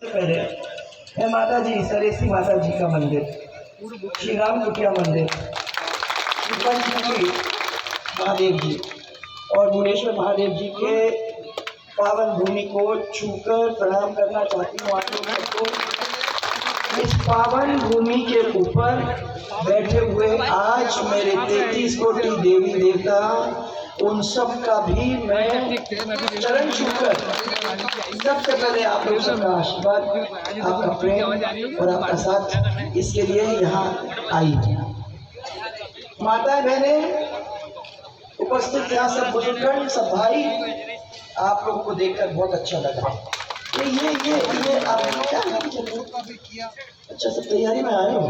पहले है माता जी सरेसी माता जी का मंदिर, श्री राम कुटिया मंदिर, पंचमुखी महादेव जी और मुनेश्वर महादेव जी के पावन भूमि को छूकर प्रणाम करना चाहती हूँ आप लोगों को। इस पावन भूमि के ऊपर बैठे हुए आज मेरे 33 कोटि देवी देवता, उन सब का भी मैं चरण छूकर सबसे पहले आप लोगों सबका आशीर्वाद, आपका प्रेम और आपका साथ इसके लिए यहाँ आई। माता बहने उपस्थित यहाँ सब बुजुर्ग सब भाई, आप लोगों को देखकर बहुत अच्छा लगा। ये आप क्या किया? अच्छा सब तैयारी में आए हो,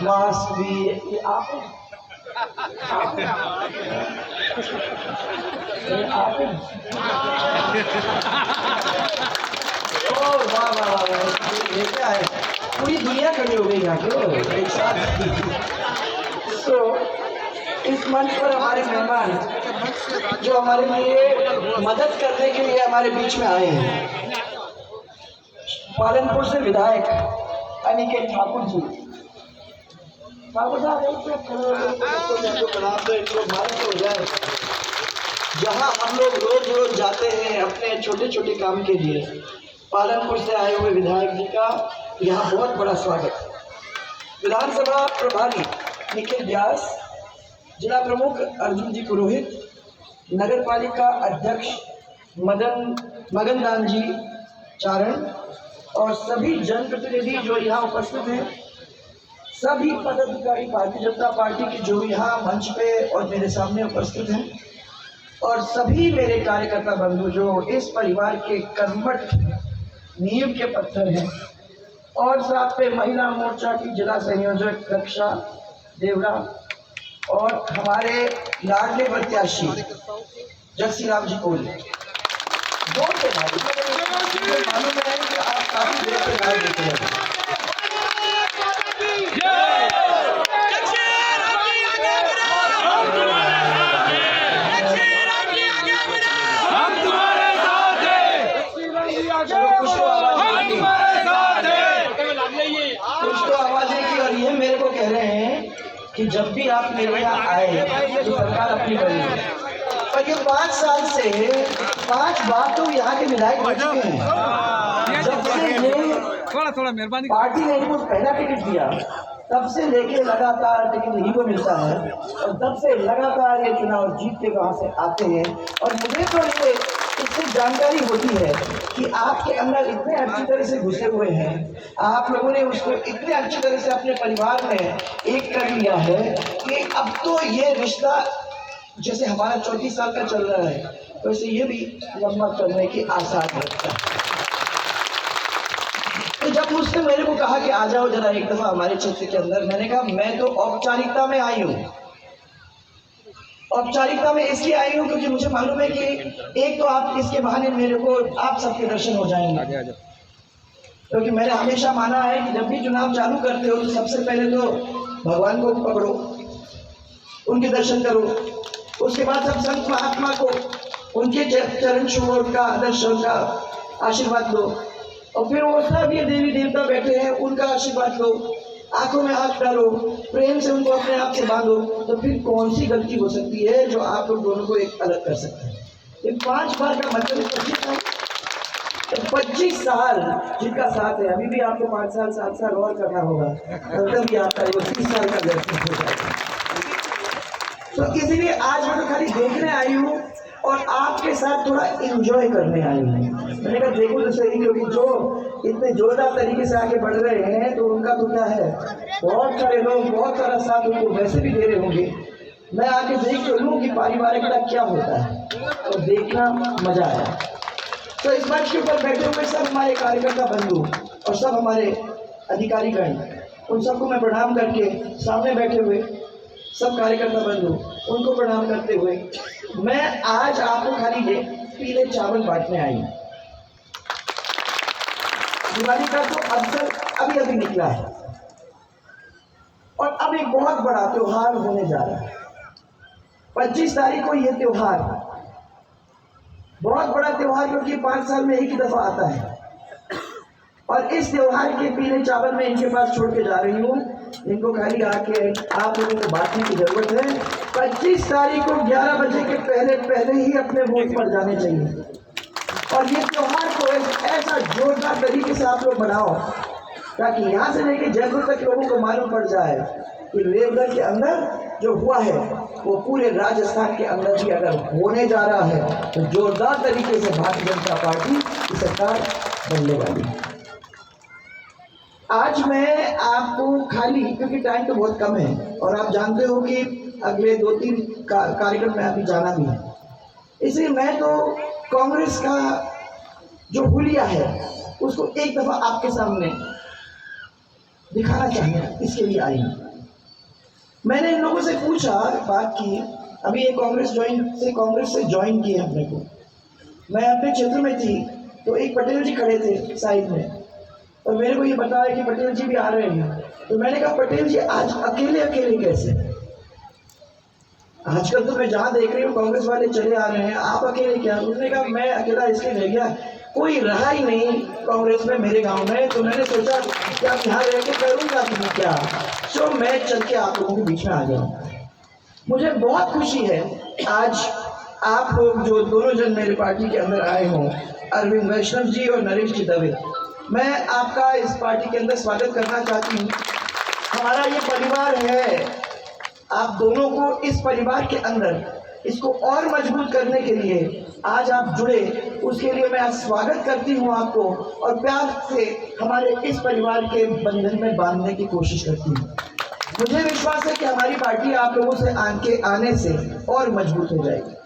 मास्क भी ये आप वाह वाह वाह, ये क्या है, पूरी दुनिया खड़ी हो गई यहाँ पे एक साथ। तो इस मंच पर हमारे मेहमान जो हमारे लिए मदद करने के लिए हमारे बीच में आए हैं, पालनपुर से विधायक अनिकेत ठाकुर जी। ठाकुर साहब हो जाए, जहाँ हम लोग रोज रोज जाते हैं अपने छोटे छोटे काम के लिए, पालनपुर से आए हुए विधायक जी का यहाँ बहुत बड़ा स्वागत। विधानसभा प्रभारी निखिल व्यास, जिला प्रमुख अर्जुन जी पुरोहित, नगर पालिका अध्यक्ष मगनदान जी चारण और सभी जनप्रतिनिधि जो यहाँ उपस्थित हैं, सभी पदाधिकारी भारतीय जनता पार्टी की जो यहाँ मंच पे और मेरे सामने उपस्थित हैं, और सभी मेरे कार्यकर्ता बंधु जो इस परिवार के कर्मठ नींव के पत्थर हैं, और साथ पे महिला मोर्चा की जिला संयोजक रक्षा देवरा और हमारे लाडले प्रत्याशी जगसी राम जी कोल, मालूम है कि आप काफी देर से राय देते हैं। कुछ तो आवाजें की, और ये मेरे को कह रहे हैं कि जब भी आप मेरे यहाँ आए तो सरकार अपनी बनी है। पर ये 5 साल से 5 बार तो यहाँ के विधायक बन चुके हैं। जब से ये थोड़ा मेहरबानी पार्टी ने इनको पहला टिकट दिया, तब से लेके लगातार टिकट नहीं को मिलता है, और तब से लगातार ये चुनाव जीतते वहाँ से आते हैं। और मुझे तो ये इससे जानकारी होती है कि आपके अंदर इतने अच्छी तरह से घुसे हुए हैं, आप लोगों ने उसको इतने अच्छी तरह से अपने परिवार में एक कर लिया है कि अब तो ये रिश्ता जैसे हमारा 34 साल का चल रहा है, वैसे ये भी लंबा चलने की आसार रखता है। तो जब मुझसे मेरे को कहा कि आ जाओ जरा एक दफा हमारे क्षेत्र के अंदर, मैंने कहा मैं तो औपचारिकता में आई हूँ। औपचारिकता में इसलिए आई हूँ क्योंकि मुझे मालूम है कि एक तो आप इसके बहाने मेरे को आप सबके दर्शन हो जाएंगे, क्योंकि मैंने हमेशा माना है कि जब भी चुनाव चालू करते हो तो सबसे पहले तो भगवान को पकड़ो, उनके दर्शन करो, उसके बाद सब संत महात्मा को उनके चरण छुओ, उनका दर्शन का आशीर्वाद लो, और फिर वो सब ये देवी देवता बैठे हैं उनका आशीर्वाद लो, आंखों में आंख डालो, प्रेम से उनको अपने आप से बांधो। तो फिर कौन सी गलती हो सकती है जो आप लोग दोनों को एक अलग कर सकते हैं। ये 5 बार का मतलब 25 साल जिनका साथ है, अभी भी आपको 5 साल 7 साल और करना होगा, तभी आपका 30 साल का दर्शन हो जाएगा। तो इसलिए आज मैं तो खाली देखने आई हूँ और आपके साथ थोड़ा एंजॉय करने आई हूँ। मैंने कहा देखो तो सही, क्योंकि जो इतने जोरदार तरीके से आगे बढ़ रहे हैं तो उनका तो क्या है, बहुत सारे लोग बहुत सारा साथ उनको वैसे भी दे रहे होंगे। मैं आके देख तो लूँ कि पारिवारिकता क्या होता है, तो देखना मजा आया। तो इस मंच के ऊपर बैठे हुए सब हमारे कार्यकर्ता बंधु और सब हमारे अधिकारीगण, उन सबको मैं प्रणाम करके, सामने बैठे हुए सब कार्यकर्ता बंधु उनको प्रणाम करते हुए, मैं आज आपको खाली पीले चावल बांटने आई हूँ। दिवाली का तो अवसर अभी अभी निकला है और अब एक बहुत बड़ा त्योहार होने जा रहा है। 25 तारीख को ये त्योहार बहुत बड़ा त्योहार, क्योंकि 5 साल में एक ही दफा आता है। और इस त्योहार के पीले चावल में इनके पास छोड़ के जा रही हूँ। इनको खाली आके आप लोगों को बांटने की जरूरत है। 25 तारीख को 11 बजे के पहले पहले ही अपने वोट पर जाने चाहिए। और ये त्योहार को ऐसा जोरदार तरीके से आप लोग बनाओ ताकि यहाँ से लेके जयपुर तक लोगों को मालूम पड़ जाए कि रेवगढ़ के अंदर जो हुआ है वो पूरे राजस्थान के अंदर भी अगर होने जा रहा है तो जोरदार तरीके से भारतीय जनता पार्टी की सरकार बनने वाली है। आज मैं आपको खाली, क्योंकि टाइम तो बहुत कम है और आप जानते हो कि अगले 2-3 कार्यक्रम में अभी जाना भी है, इसलिए मैं तो कांग्रेस का जो हुलिया है उसको एक दफा आपके सामने दिखाना चाहिए, इसके लिए आई हूँ। मैंने इन लोगों से पूछा, बात की, अभी ये कांग्रेस से ज्वाइन किए अपने को। मैं अपने क्षेत्र में थी तो एक पटेल जी खड़े थे साइड में और मेरे को ये बताया कि पटेल जी भी आ रहे हैं। तो मैंने कहा पटेल जी आज अकेले अकेले कैसे? आजकल तो मैं जहाँ देख रही हूँ कांग्रेस वाले चले आ रहे हैं, आप अकेले क्या? उन्होंने कहा मैं अकेला इसलिए रह गया, कोई रहा ही नहीं कांग्रेस में मेरे गांव में, तो मैंने सोचा क्या यहाँ रह के करूँगा कि क्या, तो मैं चल के आप लोगों के बीच में आ गया। मुझे बहुत खुशी है आज आप लोग जो दोनों जन मेरे पार्टी के अंदर आए हों, अरविंद वैष्णव जी और नरेश जी दवे। मैं आपका इस पार्टी के अंदर स्वागत करना चाहती हूँ। हमारा ये परिवार है, आप दोनों को इस परिवार के अंदर इसको और मजबूत करने के लिए आज आप जुड़े, उसके लिए मैं आज स्वागत करती हूँ आपको और प्यार से हमारे इस परिवार के बंधन में बांधने की कोशिश करती हूँ। मुझे विश्वास है कि हमारी पार्टी आप लोगों से आने से और मजबूत हो जाएगी।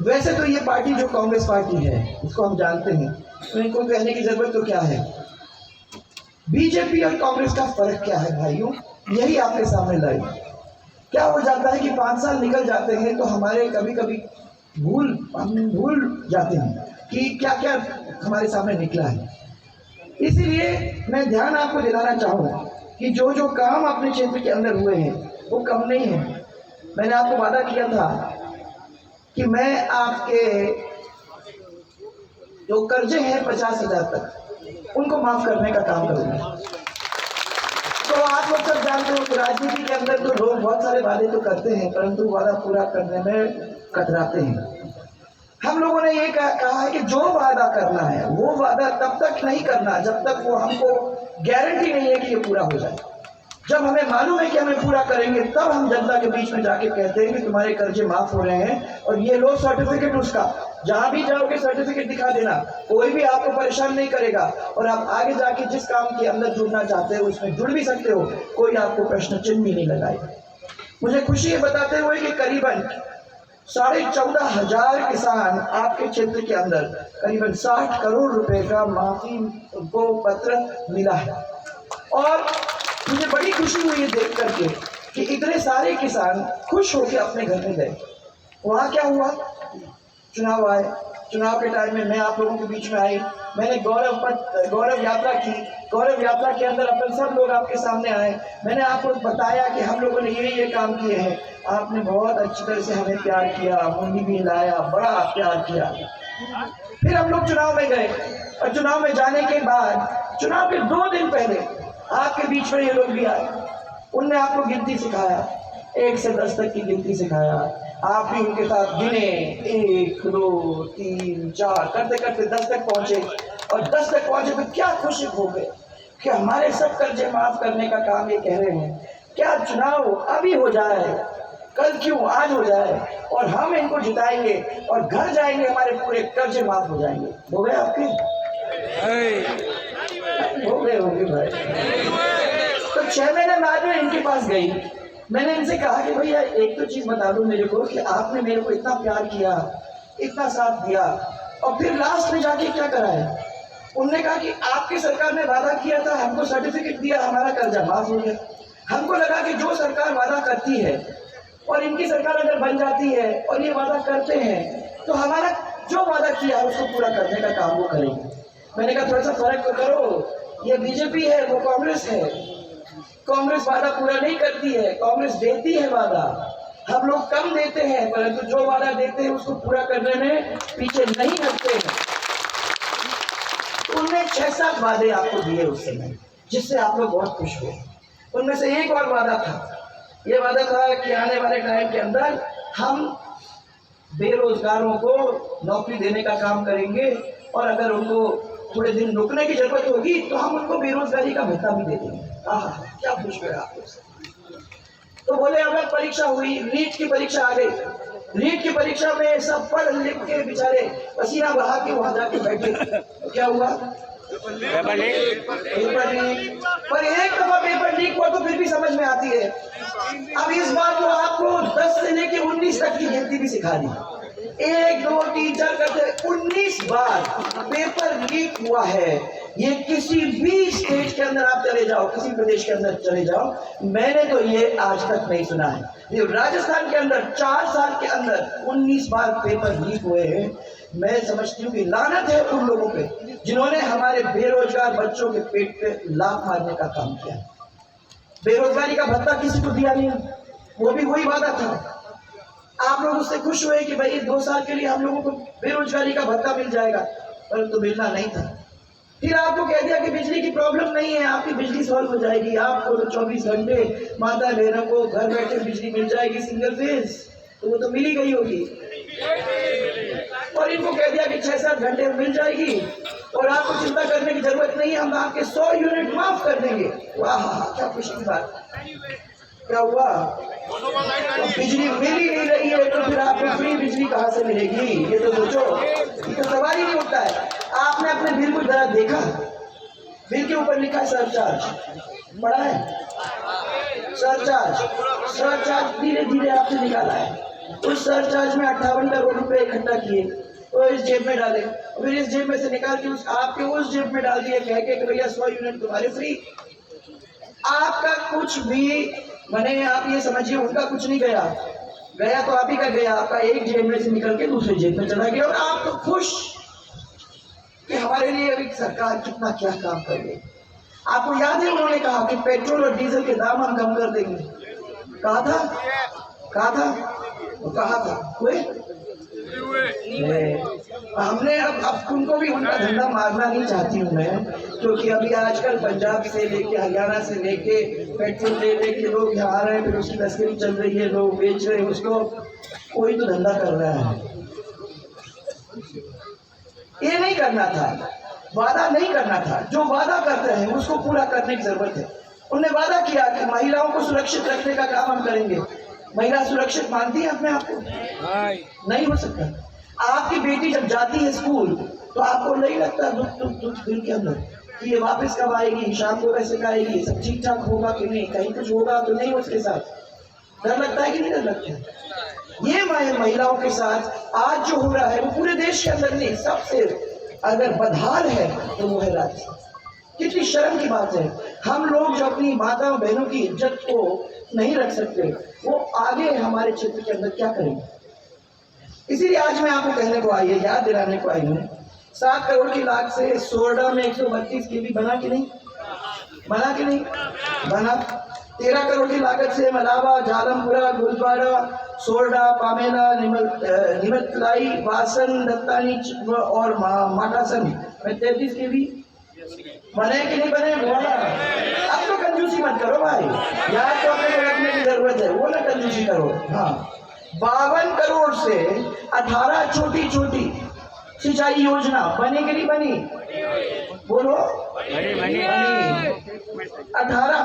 वैसे तो ये पार्टी जो कांग्रेस पार्टी है उसको हम जानते हैं, तो इनको कहने की जरूरत तो क्या है। बीजेपी और कांग्रेस का फर्क क्या है भाइयों, यही आपके सामने लाई। क्या हो जाता है कि 5 साल निकल जाते हैं तो हमारे कभी कभी हम भूल जाते हैं कि क्या क्या हमारे सामने निकला है। इसीलिए मैं ध्यान आपको दिलाना चाहूँगा कि जो जो काम अपने क्षेत्र के अंदर हुए हैं वो कम नहीं है। मैंने आपको वादा किया था कि मैं आपके जो कर्जे हैं 50,000 तक उनको माफ करने का काम करूँगा। तो आप लोग सब जानते हो कि राजनीति के अंदर तो लोग बहुत सारे वादे तो करते हैं परंतु वादा पूरा करने में कतराते हैं। हम लोगों ने ये कहा है कि जो वादा करना है वो वादा तब तक नहीं करना जब तक वो हमको गारंटी नहीं है कि ये पूरा हो जाए। जब हमें मालूम है कि हमें पूरा करेंगे तब हम जनता के बीच में जाके कहते हैं कि तुम्हारे कर्जे माफ हो रहे हैं और ये लो सर्टिफिकेट, उसका जहां भी जाओगे सर्टिफिकेट दिखा देना, कोई भी आपको परेशान नहीं करेगा और आप आगे जाके जिस काम के अंदर जुड़ना चाहते हो उसमें जुड़ भी सकते हो, कोई आपको प्रश्न चिन्ह भी नहीं लगाएगा। मुझे खुशी है बताते हुए कि करीबन 14,500 किसान आपके क्षेत्र के अंदर करीबन 60 करोड़ रुपए का माफी को पत्र मिला है और मुझे बड़ी खुशी हुई है देख करके कि इतने सारे किसान खुश होकर अपने घर में गए। वहाँ क्या हुआ, चुनाव आए, चुनाव के टाइम में मैं आप लोगों के बीच में आई, मैंने गौरव यात्रा की। गौरव यात्रा के अंदर अपन सब लोग आपके सामने आए, मैंने आपको बताया कि हम लोगों ने ये काम किए हैं। आपने बहुत अच्छी तरह से हमें प्यार किया, मुंडी भी हिलाया, बड़ा प्यार किया। फिर हम लोग चुनाव में गए और चुनाव में जाने के बाद चुनाव के 2 दिन पहले आपके बीच में ये लोग भी आए, उनने आपको गिनती सिखाया, 1 से 10 तक की गिनती सिखाया। आप भी उनके साथ गिने, 1 2 3 4 करते करते 10 तक पहुंचे और 10 तक पहुंचे तो क्या खुशी हो गए कि हमारे सब कर्जे माफ करने का काम ये कह रहे हैं। क्या चुनाव अभी हो जाए, कल क्यों आज हो जाए और हम इनको जिताएंगे और घर जाएंगे, हमारे पूरे कर्जे माफ हो जाएंगे। हो गए आपके? हो गए होंगे भाई। तो 6 महीने बाद में इनके पास गई, मैंने इनसे कहा कि भैया एक तो चीज बता दो मेरे को कि आपने मेरे को इतना प्यार किया, इतना साथ दिया और फिर लास्ट में जाके क्या करा है। उन्होंने कहा कि आपकी सरकार ने वादा किया था, हमको सर्टिफिकेट दिया, हमारा कर्जा माफ हो गया। हमको लगा कि जो सरकार वादा करती है और इनकी सरकार अगर बन जाती है और ये वादा करते हैं तो हमारा जो वादा किया है उसको पूरा करने का काम वो करेंगे। मैंने कहा थोड़ा सा फर्क तो करो, ये बीजेपी है वो कांग्रेस है। कांग्रेस वादा पूरा नहीं करती है, कांग्रेस देती है वादा। हम लोग कम देते हैं परंतु जो वादा देते हैं उसको पूरा करने में पीछे नहीं हटते हैं। उन हमने 6-7 वादे आपको दिए उस समय, जिससे आप लोग बहुत खुश हुए। उनमें से एक और वादा था, ये वादा था कि आने वाले टाइम के अंदर हम बेरोजगारों को नौकरी देने का काम करेंगे, और अगर उनको थोड़े दिन रुकने की जरूरत होगी तो हम उनको बेरोजगारी का भत्ता भी दे देंगे। आहा, क्या खुश हुए आप लोग। तो बोले अगर परीक्षा हुई, नीट की परीक्षा आ गई, नीट की परीक्षा में सब पढ़ लिख के बेचारे पसीना बहा के वहां जाके बैठे, तो क्या हुआ? Paper leak. पर एक दफा पेपर लीक हुआ तो फिर भी समझ में आती है। अब इस बार तो आपको 10 से लेके 19 तक की गिनती भी सिखा दी। 1 2 3 4 करते 19 बार पेपर लीक हुआ है। ये किसी भी स्टेट के अंदर आप चले जाओ, किसी प्रदेश के अंदर चले जाओ, मैंने तो ये आज तक नहीं सुना है। ये राजस्थान के अंदर 4 साल के अंदर 19 बार पेपर लीक हुए हैं। मैं समझती हूँ कि लानत है उन लोगों पे जिन्होंने हमारे बेरोजगार बच्चों के पेट पे लात मारने का काम किया। बेरोजगारी का भत्ता किसी को दिया नहीं, वो भी वही वादा था। आप लोग उससे खुश हुए कि भाई 2 साल के लिए हम लोगों को बेरोजगारी का भत्ता मिल जाएगा, परंतु मिलना नहीं था। फिर आपको कह दिया कि बिजली की प्रॉब्लम नहीं है, आपकी बिजली सॉल्व हो जाएगी, आपको तो 24 घंटे माता बहनों को घर बैठे बिजली मिल जाएगी सिंगल फेज, तो वो तो मिल ही गई होगी। और इनको कह दिया कि 6-7 घंटे मिल जाएगी और आपको चिंता करने की जरूरत नहीं है, हम आपके 100 यूनिट माफ कर देंगे। वाह, क्या खुशी की बात। क्या हुआ? बिजली मिल ही नहीं रही है तो फिर आपको फ्री बिजली कहाँ से मिलेगी? ये तो सोचो, ये तो सवाल ही नहीं उठता है। आपने अपने बिल को जरा देखा, बिल के ऊपर लिखा है सरचार्ज, पढ़ा है? सरचार्ज धीरे धीरे आपसे निकाला है। उस सरचार्ज में 58 करोड़ रुपए इकट्ठा किए तो इस जेब में डाले, फिर इस जेब में से निकाल के आपके उस जेब में डाल दिए, कह के कि भैया 100 यूनिट तुम्हारे फ्री। आपका कुछ भी मैंने, आप ये समझिए उनका कुछ नहीं गया, गया तो आप ही का गया, आपका एक जेब में से निकल के दूसरे जेब में चला गया। और आप तो खुश कि हमारे लिए अभी सरकार कितना क्या काम कर रही। आपको याद है उन्होंने कहा कि पेट्रोल और डीजल के दाम हम कम कर देंगे, कहा था वो कहा था, हुए? हमने अब उनको भी उनका धंधा मारना नहीं चाहती हूँ मैं, क्योंकि अभी आजकल पंजाब से लेके हरियाणा से लेके पेट्रोल ले लेके लोग यहाँ आ रहे हैं, फिर उसकी तस्करी चल रही है, लोग बेच रहे हैं उसको, कोई तो धंधा कर रहा है। ये नहीं करना था, वादा नहीं करना था। जो वादा करते हैं उसको पूरा करने की जरूरत है। उन्होंने वादा किया कि महिलाओं को सुरक्षित रखने का काम हम करेंगे। महिला सुरक्षित मानती है अपने आप को? नहीं हो सकता। आपकी बेटी जब जाती है स्कूल तो आपको नहीं लगता दुख दिल के अंदर कि ये वापस कब आएगी, शाम को कैसे आएगी, सब ठीक ठाक होगा कि नहीं, कहीं कुछ होगा तो नहीं उसके साथ? डर लगता है कि नहीं डर लगता है? ये महिलाओं के साथ आज जो हो रहा है वो पूरे देश के अंदर नहीं, सबसे अगर बदहाल है तो वो है राजस्थान। कितनी शर्म की बात है, हम लोग जो अपनी माताओं बहनों की इज्जत को नहीं रख सकते, वो आगे हमारे क्षेत्र के अंदर क्या करेंगे। इसीलिए आज मैं आपको कहने को आई है, याद दिलाने को आई हूँ, 7 करोड़ की लागत से सोरडा में 132 केवी बना कि नहीं बना। 13 करोड़ की लागत से मलावा, झालमपुरा, गुलबाड़ा, सोरडा, पामेला, निमतलाई, वासन, दत्तानी और माटासन में 33 केवी बने कि नहीं बने? बोला। अब तो कंजूसी मत करो भाई, यार तो अपने को रखने की जरूरत है, वो ना कंजूसी करो। हाँ, 52 करोड़ से 18 छोटी छोटी सिंचाई योजना बनी कि नहीं बनी? बोलो, बनी। 18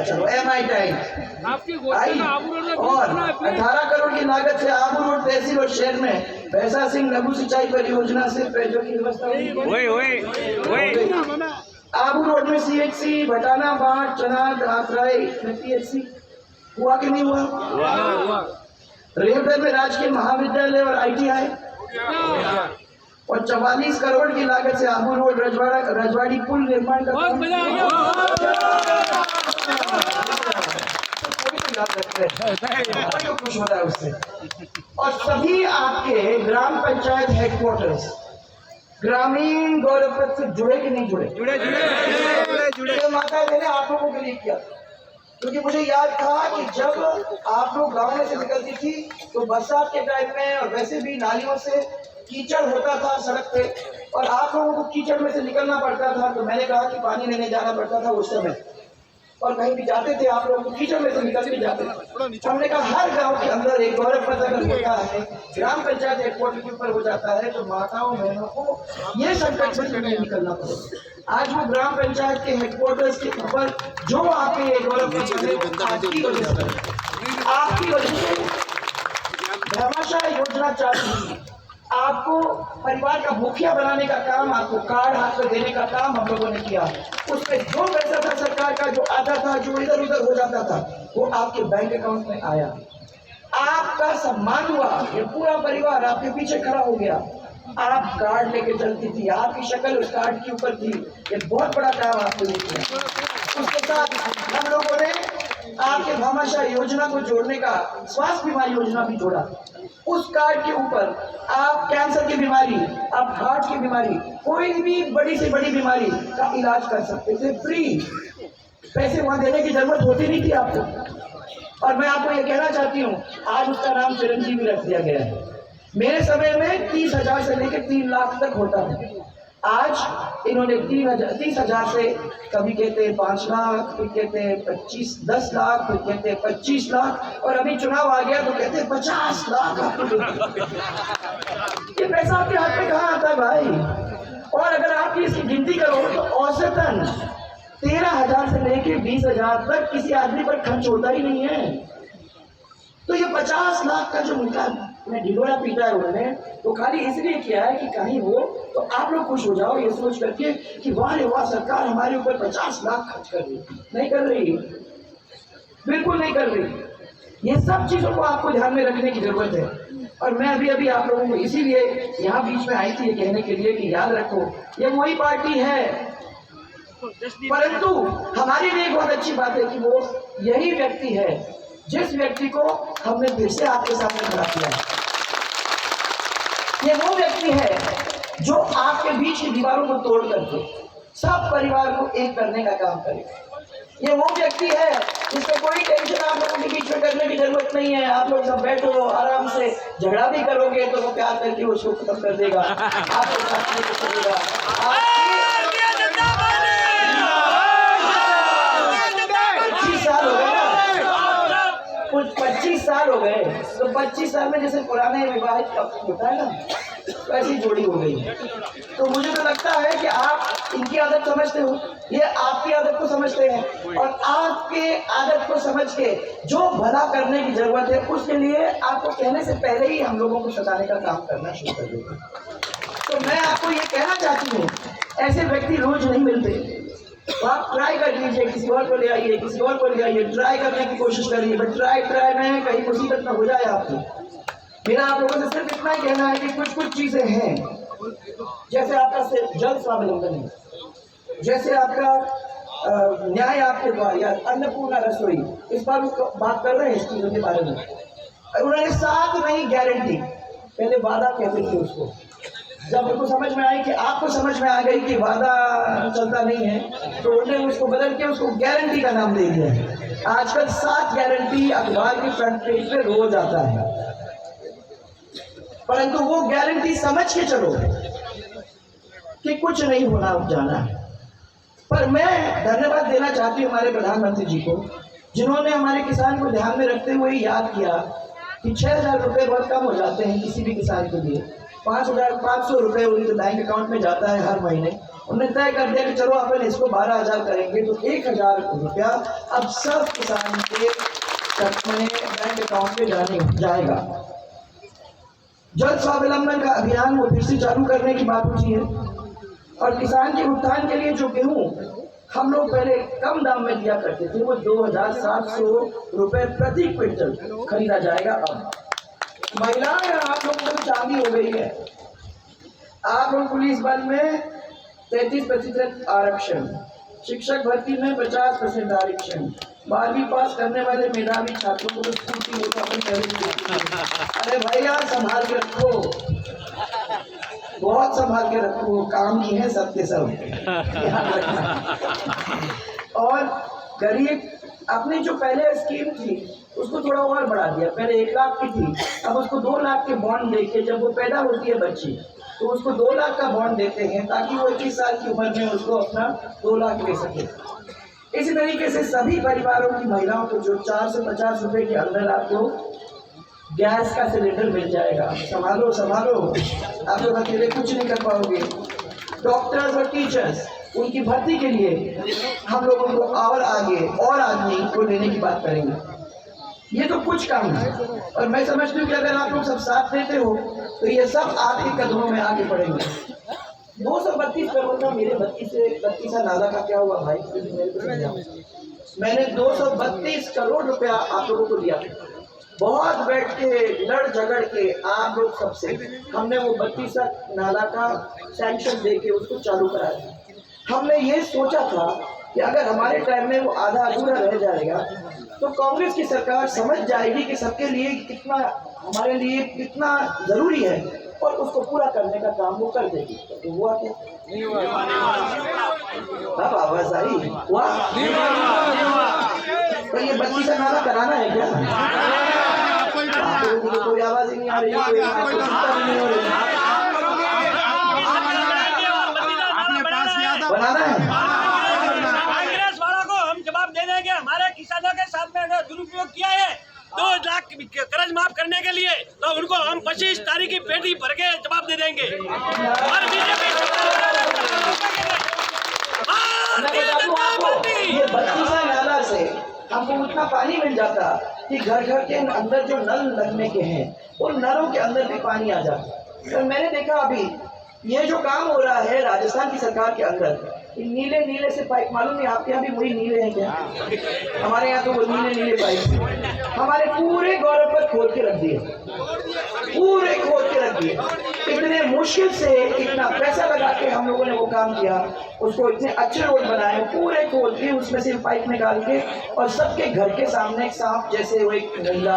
चलो MI टाइम और 18 करोड़ की लागत से आबू रोड तहसील और शहर में भैसा सिंह लघु सिंचाई परियोजना से पेयजल की व्यवस्था आबू रोड में CHC, भटाना, बाट, चनाद, आतराई में PHC हुआ कि नहीं हुआ? रेवदर में राजकीय महाविद्यालय और ITI और 44 करोड़ की लागत से आबू रोड रजवाड़ी पुल निर्माण का खुश होता है उससे। और सभी आपके ग्राम पंचायत हेडक्वार्टर्स ग्रामीण गौरव पथ से जुड़े कि नहीं जुड़े? जुड़े। माता मैंने आप लोगों के लिए किया, क्योंकि मुझे याद था कि जब आप लोग गाँव में से निकलती थी तो बरसात के टाइम में और वैसे भी नालियों से कीचड़ होता था सड़क पे, और आप लोगों को कीचड़ में से निकलना पड़ता था, तो मैंने कहा कि पानी लेने जाना पड़ता था उस समय, और कहीं भी जाते थे आप लोग कीचड़ में से निकल के जाते थे। हमने कहा हर गांव के अंदर एक गौरव पथ अगर होता है, ग्राम पंचायत हेडक्वार्टर के ऊपर हो जाता है, तो माताओं बहनों को ये संकट से नहीं निकलना पड़ेगा। आज वो ग्राम पंचायत के हेडक्वार्टर्स के ऊपर जो आपके ये गौरव पथ है, आपकी वजह से भामाशाह योजना चालू हुई। आपको परिवार का मुखिया बनाने का काम, आपको कार्ड हाथ में देने का काम हम लोगों ने किया। उसमें जो पैसा था सरकार का जो आता था, जो इधर उधर हो जाता था, वो आपके बैंक अकाउंट में आया। आपका सम्मान हुआ, ये पूरा परिवार आपके पीछे खड़ा हो गया। आप कार्ड लेके चलती थी, आपकी शक्ल उस कार्ड के ऊपर थी, ये बहुत बड़ा काम आपने किया। उसके साथ हम लोगों ने आपके भामाशाह योजना को जोड़ने का स्वास्थ्य बीमा योजना भी जोड़ा। उस कार्ड के ऊपर आप कैंसर की बीमारी, आप हार्ट की बीमारी, कोई भी बड़ी से बड़ी बीमारी का इलाज कर सकते थे फ्री। पैसे वहां देने की जरूरत होती नहीं थी आपको। और मैं आपको ये कहना चाहती हूँ, आज उसका नाम चिरंजीवी रख दिया गया है। मेरे समय में 30,000 से लेकर 3 लाख तक होता था। आज इन्होंने 30,000 से, कभी कहते हैं 5 लाख, फिर कहते हैं 10 लाख, फिर कहते हैं 25 लाख, और अभी चुनाव आ गया तो कहते हैं 50 लाख। ये पैसा आपके हाथ में कहाँ आता है भाई? और अगर आप इसकी गिनती करो तो औसतन 13,000 से लेकर 20,000 तक किसी आदमी पर खर्च होता ही नहीं है। तो ये 50 लाख का जो उनका ढिंडोरा पीटा है उन्होंने, तो खाली इसलिए किया है कि कहीं हो तो आप लोग खुश हो जाओ, ये सोच करके कि वाह रे वाह, सरकार हमारे ऊपर 50 लाख खर्च कर रही। नहीं कर रही, बिल्कुल नहीं कर रही। ये सब चीजों को आपको ध्यान में रखने की जरूरत है। और मैं अभी आप लोगों को इसीलिए यहाँ बीच में आई थी ये कहने के लिए कि याद रखो, ये वही पार्टी है, परंतु हमारे लिए बहुत अच्छी बात है कि वो यही व्यक्ति है जिस व्यक्ति को हमने फिर से आपके सामने खड़ा किया है। ये वो व्यक्ति है जो आपके बीच की दीवारों को तोड़ करके सब परिवार को एक करने का काम करे। ये वो व्यक्ति है जिसको कोई टेंशन आप लोगों के बीच में करने की जरूरत नहीं है। आप लोग सब बैठो आराम से, झगड़ा भी करोगे तो वो प्यार करके उसको खत्म कर देगा, आपको साथ लेके चलेगा। 25 साल हो गए, तो 25 साल में जैसे पुराने विवाहित होता है ना, तो ऐसी जोड़ी हो गई। तो मुझे तो लगता है कि आप इनकी आदत समझते हो, ये आपकी आदत को समझते हैं, और आपके आदत को समझ के जो भला करने की जरूरत है उसके लिए आपको कहने से पहले ही हम लोगों को सताने का काम करना शुरू कर देते। तो मैं आपको ये कहना चाहती हूँ, ऐसे व्यक्ति रोज नहीं मिलते। तो आप ट्राई कर लीजिए, किसी और को ले आइए, किसी और को ले आइए, ट्राई करने की कोशिश करिए, बट ट्राई में कहीं मुसीबत ना हो जाए आपको। मेरा आप लोगों से सिर्फ इतना ही कहना है कि कुछ चीजें हैं, जैसे आपका सिर्फ जल स्वावलंबन है, जैसे आपका न्याय आपके द्वार या अन्नपूर्णा रसोई, इस बार बात कर रहे हैं इस चीजों के बारे में। उन्होंने साथ नहीं गारंटी, पहले वादा कहते थे उसको, जब उनको समझ में आई कि आपको समझ में आ गई कि वादा चलता नहीं है, तो उन्होंने उसको बदल के उसको गारंटी का नाम दे दिया। आजकल 7 गारंटी अखबार के फ्रंट पेज पे रोज आता है, परंतु वो गारंटी समझ के चलो कि कुछ नहीं होना जाना है। पर मैं धन्यवाद देना चाहती हूँ हमारे प्रधानमंत्री जी को, जिन्होंने हमारे किसान को ध्यान में रखते हुए याद किया कि 6,000 रुपये बहुत कम हो जाते हैं किसी भी किसान के लिए। 5,500 रुपये उनके बैंक अकाउंट में जाता है हर महीने। उन्होंने तय कर दिया कि चलो अपन इसको 12,000 करेंगे, तो 1,000 रुपया अब सब किसान के बैंक अकाउंट में जाएगा। जल स्वावलंबन का अभियान वो फिर से चालू करने की बात होती है, और किसान के उत्थान के लिए जो गेहूँ हम लोग पहले कम दाम में दिया करते थे, वो 2,700 रुपये प्रति क्विंटल खरीदा जाएगा। अब महिलाएं, आप लोगों को चांदी हो गई है। आप लोग पुलिस बल में 33% आरक्षण, शिक्षक भर्ती में 50% आरक्षण, 12वीं पास करने वाले मेधावी छात्रों को तो स्कूटी अरे भैया संभाल के रखो, बहुत संभाल के रखो, काम नहीं है सबके सब। और गरीब अपनी जो पहले स्कीम थी उसको थोड़ा और बढ़ा दिया। पहले 1 लाख की थी, अब उसको 2 लाख के बॉन्ड देके जब वो पैदा होती है बच्ची, तो उसको 2 लाख का बॉन्ड देते हैं ताकि वो 21 साल की उम्र में उसको अपना 2 लाख ले सके। इसी तरीके से सभी परिवारों की महिलाओं को जो 4 से 50 रुपए के अंदर आपको गैस का सिलेंडर मिल जाएगा। संभालो संभालो, आप लोग अकेले कुछ नहीं कर पाओगे। डॉक्टर्स और टीचर्स, उनकी भर्ती के लिए हम लोग उनको और आगे और आदमी को लेने की बात करेंगे। ये तो कुछ काम है, और मैं समझती हूँ कि अगर आप लोग सब साथ देते हो तो ये सब आपके कदमों में आगे बढ़ेंगे। 232 करोड़ का मेरे 32 नाला का क्या हुआ भाई, मेरे को समझाओ। मैंने 232 करोड़ रुपया आप लोगों को दिया, बहुत बैठ के लड़ झगड़ के आप लोग सबसे हमने वो 32 नाला का सैंक्शन दे के उसको चालू करा दिया। हमने ये सोचा था कि अगर हमारे टाइम में वो आधा अधूरा रह जाएगा तो कांग्रेस की सरकार समझ जाएगी कि सबके लिए कितना, हमारे लिए कितना जरूरी है, और उसको पूरा करने का काम वो कर देगी। तो हुआ क्या? नहीं हुआ। अब आवाज आई, हुआ? तो ये 32 नाला कराना है क्या? कोई आवाज ही नहीं आ रही, बनाना है। कांग्रेस वालों को हम जवाब दे देंगे। हमारे किसानों के साथ में अगर दुरुपयोग किया है 2 लाख कर्ज माफ करने के लिए, तो उनको हम 25 तारीख की पेटी भर के जवाब दे देंगे। और बीजेपी ये 32 नाला से हमको उतना पानी मिल जाता कि घर घर के अंदर जो नल लगने के हैं उन नलों के अंदर भी पानी आ जाता। तो मैंने देखा अभी ये जो काम हो रहा है राजस्थान की सरकार के अंदर, नीले नीले से पाइप, मालूम नहीं आपके यहाँ भी वही नीले हैं क्या? हमारे यहाँ तो वो नीले नीले पाइप हमारे पूरे गौरव पर खोल के रख दिए, पूरे खोल के रख दिए। इतने मुश्किल से इतना पैसा लगा के हम लोगों ने वो काम किया, उसको इतने अच्छे रोड बनाए, पूरे खोल के उसमें से पाइप निकाल के और सबके घर के सामने एक सांप जैसे वो एक नीला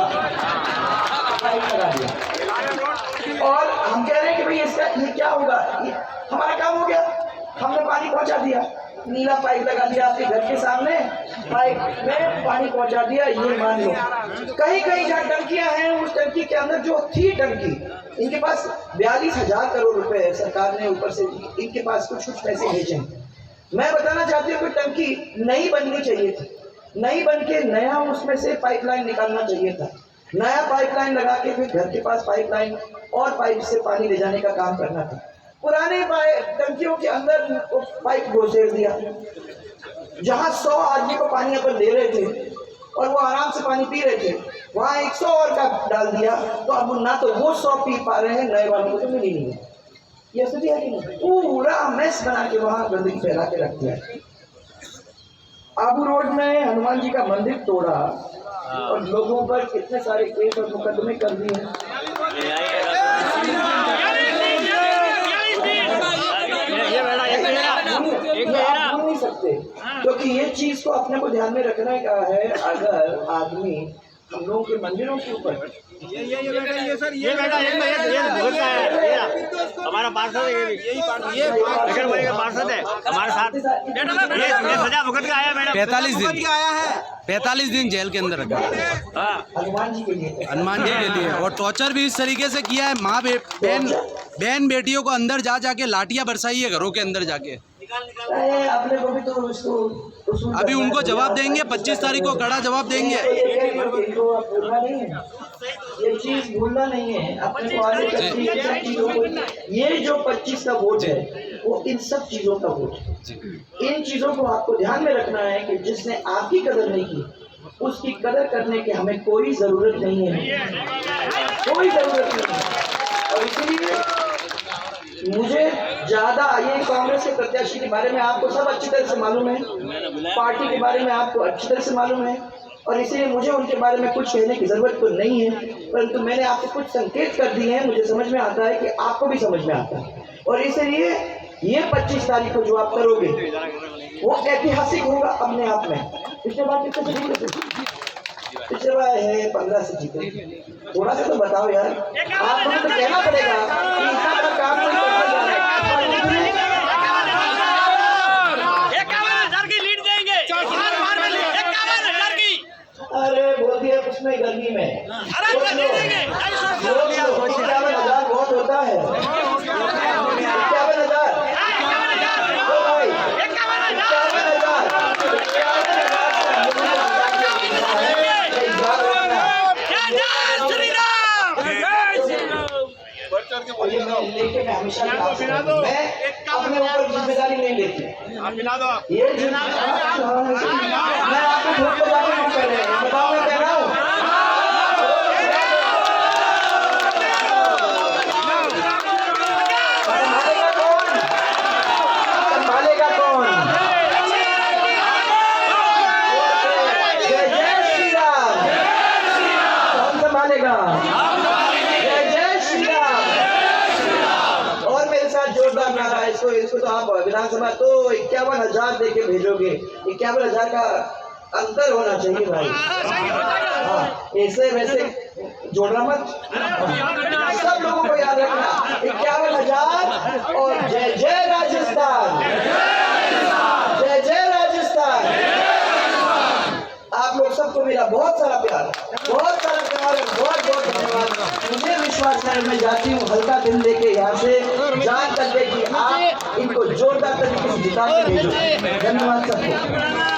पाइप लगा दिया। और हम कह रहे हैं कि भाई इसका ये क्या होगा, हमारा काम हो गया, हमने पानी पहुंचा दिया, नीला पाइप लगा दिया आपके घर के सामने, पाइप में पानी पहुंचा दिया। ये मान लो कहीं कहीं जहाँ टंकियां हैं, उस टंकी के अंदर जो थी टंकी, इनके पास 42,000 करोड़ रुपए सरकार ने ऊपर से इनके पास कुछ पैसे भेजे। मैं बताना चाहती हूँ कि टंकी नई बननी चाहिए थी, नई बन के नया उसमें से पाइपलाइन निकालना चाहिए था, नया पाइपलाइन लगा के फिर घर के पास पाइपलाइन और पाइप से पानी ले जाने का काम करना था। पुराने टंकियों के अंदर पाइप घुसेड़ दिया, जहां 100 आदमी को पानी अपन दे रहे थे और वो आराम से पानी पी रहे थे, वहां 100 और का डाल दिया, तो अब ना तो वो 100 पी पा रहे हैं, नए वालों को तो मिल ही नहीं है। ये स्थिति है कि नहीं? पूरा मेस बना के वहां गंदगी फैला के रख दिया। आबू रोड में हनुमान जी का मंदिर तोड़ा और लोगों पर कितने सारे केस और मुकदमे कर दिए। आप भूल नहीं सकते, क्योंकि ये चीज को अपने को ध्यान में रखना का है। अगर आदमी हम लोगों के मंदिरों के ऊपर हमारा पार्षद है हमारे साथ, ये सजा भुगत का आया मैडम, 45 दिन जेल के अंदर रखा हनुमान जी के लिए और टॉर्चर भी इस तरीके से किया है। माँ बहन बेटियों को अंदर जाके लाठियां बरसाई है घरों के अंदर जाके। अपने को भी तो उसको अभी उनको जवाब देंगे, 25 तारीख को कड़ा जवाब देंगे। ये चीज भूलना नहीं है अपने को आगे चीजों को। ये जो 25 का वोट है वो इन सब चीजों का वोट है। इन चीजों को आपको ध्यान में रखना है कि जिसने आपकी कदर नहीं की उसकी कदर करने की हमें कोई जरूरत नहीं है, कोई जरूरत नहीं है। और इसलिए मुझे ज्यादा ये कांग्रेस के प्रत्याशी के बारे में आपको सब अच्छी तरह से मालूम है, पार्टी के बारे में आपको अच्छी तरह से मालूम है, और इसलिए मुझे उनके बारे में कुछ कहने की जरूरत तो नहीं है, परंतु मैंने आपको कुछ संकेत कर दिए हैं। मुझे समझ में आता है कि आपको भी समझ में आता है, और इसलिए ये 25 तारीख को जो आप करोगे वो ऐतिहासिक होगा अपने आप में। पिछले बार कितने से जीते थे? पिछले बार है 15 से जीते। थोड़ा सा तो बताओ यार, आपको तो कहना पड़ेगा कि इतना बड़ा काम नहीं करने जा रहा है। 51,000 की लीड देंगे, 51,000 की। अरे बोल दिया उसमें गर्मी में 51,000 बहुत होता है। लेके मैं हमेशा मैं अपने ऊपर जिम्मेदारी नहीं लेती। ये मैं आपको वोट पे जाने नहीं कर रहे हैं, बताओ मैं कह रहा हूँ। संभालेगा कौन? जय जय श्री राम। कौन संभालेगा? जय जय श्री राम। और मेरे साथ जोरदार नारा है, इसको तो आप विधानसभा तो 51,000 दे के भेजोगे। 51,000 का अंतर होना चाहिए भाई। हाँ, ऐसे वैसे जोड़ना मत, सब लोगों को याद रखना। 51,000 और जय जय राजस्थान, जय जय राजस्थान। आप लोग सबको मेरा बहुत सारा प्यार, बहुत सारा प्यार, बहुत बहुत धन्यवाद। मुझे विश्वास है, मैं जाती हूँ हल्का दिल लेके यहाँ से, जान करके कि आप इनको जोरदार तरीके से जिता के भेजो। धन्यवाद सबको।